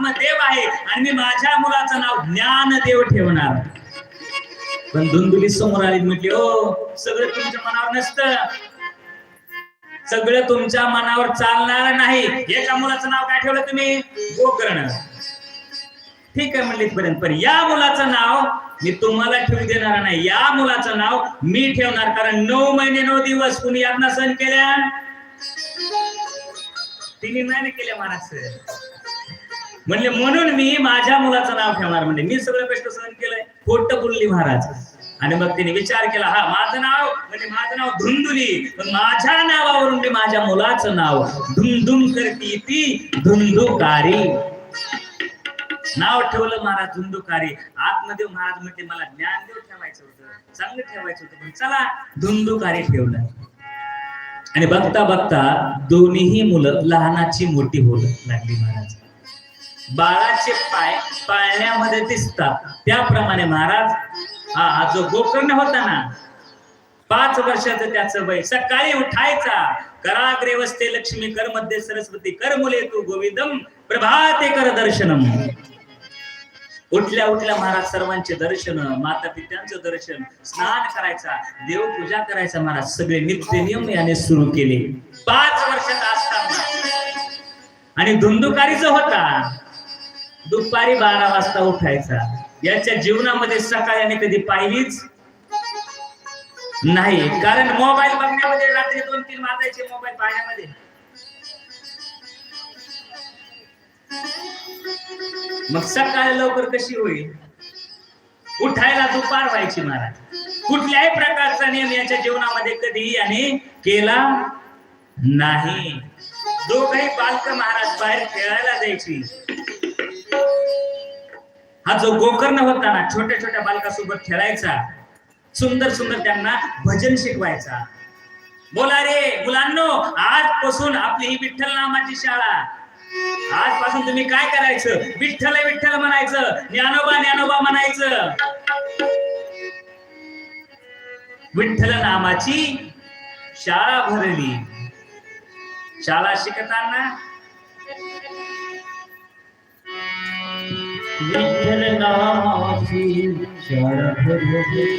देव आहे आणि मी माझ्या मुलाचं नाव ज्ञानदेव ठेवणार. पण धुंदुली समोर आली, म्हटली हो सगळं तुमच्या मनावर नसतं, सगळं तुमच्या मनावर चालणार नाही. एका मुलाचं नाव काय ठेवलं तुम्ही? गोकर्ण. ठीक आहे म्हणली पर्यंत, पण या मुलाचं नाव मी तुम्हाला ठेवू देणार नाही. या मुलाचं नाव मी ठेवणार, कारण 9 महिने 9 दिवस कुणी यातना सहन केल्या? तिने नाही केल्या महाराज. म्हणले म्हणून मी माझ्या मुलाचं नाव ठेवणार. म्हणजे मी सगळं कष्ट सहन केलंय, खोटं बोलली महाराज. आणि मग तिने विचार केला, हा माझं नाव म्हणजे माझं नाव धुंदुली, पण माझ्या नावावरून मी माझ्या मुलाचं नाव धुमधुम करती ती धुंदुकारी नाव ठेवलं महाराज, धुंदुकारी. आत्मदेव महाराज म्हणते मला ज्ञानदेव ठेवायचं होतं, चांगलं ठेवायचं होतं, पण चला धुंदुकारी ठेवलं. आणि बघता बघता दोन्हीही मुलं लहानाची मोठी होत लागली महाराज. बाळाचे पाय पाळण्यामध्ये दिसतात त्याप्रमाणे महाराज हा जो गोकर्ण होता ना, 5 वर्षाचं त्याचं वय. सकाळी उठायचा, कराग्रे वसते लक्ष्मी, कर मध्ये सरस्वती, कर मुले तू गोविंदम, प्रभाते कर दर्शनम. उठल्या उठल्या महाराज सर्वांचे दर्शन, माता पित्यांचं दर्शन, स्नान करायचा, देवपूजा करायचा महाराज, सगळे नित्य नियम याने सुरू केले 5 वर्षाचा असताना. आणि धुंदुकारीचा होता दुपारी 12 वाजता उठायचा. याच्या जीवनामध्ये सकाळी कधी पाहिलीच नाही, कारण मोबाईल बघण्यामध्ये रात्री 2-3 वाजायचे मोबाईल पाहण्यामध्ये. मग सकाळी लवकर कशी होईल? उठायला दुपार व्हायची महाराज. कुठल्याही प्रकारचा नियम याच्या जीवनामध्ये कधीही याने केला नाही. दोघही बालक महाराज बाहेर खेळायला जायची. हा जो गोकर्ण होता ना, छोट्या छोट्या बालकासोबत खेळायचा, सुंदर सुंदर त्यांना भजन शिकवायचा. बोला रे मुलांनो, आजपासून आपली ही विठ्ठल नामाची शाळा. आजपासून तुम्ही काय करायचं? विठ्ठल विठ्ठल म्हणायचं, ज्ञानोबा ज्ञानोबा म्हणायचं. विठ्ठल नामाची शाळा भरली. शाळा शिकताना विठ्ठल नामाची शाळा भरली,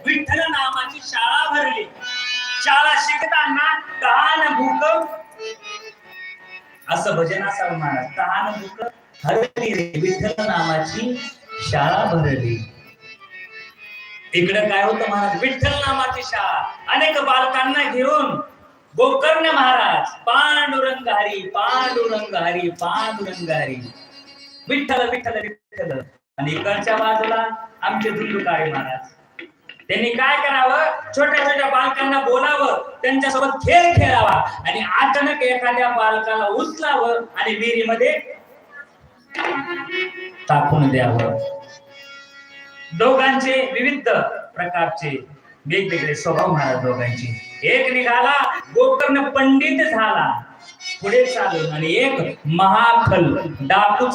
विठ्ठल नामाची शाळा भरली. असं भजन असावं महाराज. तहान भूक हरली रे, विठ्ठल नामाची शाळा भरली. इकडे काय होतं महाराज? विठ्ठल नामाची शाळा. अनेक बालकांना घेऊन गोकर्ण महाराज पांडुरंग हरी पांडुरंग हरी पांडुरंग हरी, विठ्ठल विठ्ठल विठ्ठल. आणि इकडच्या बाजूला आमचे धुंदुकारी महाराज. त्यांनी काय करावं? छोट्या छोट्या बालकांना बोलावं, त्यांच्यासोबत खेळ खेळावा आणि अचानक एखाद्या बालकाला उचलावं आणि विहिरीमध्ये टाकून द्यावं. दोघांचे विविध प्रकारचे वेगवेगळे स्वभाव महाराज दोघांची. एक निघाला गोकर्ण पंडित झाला, पुढे चालून आणि एक महाखल डाकूच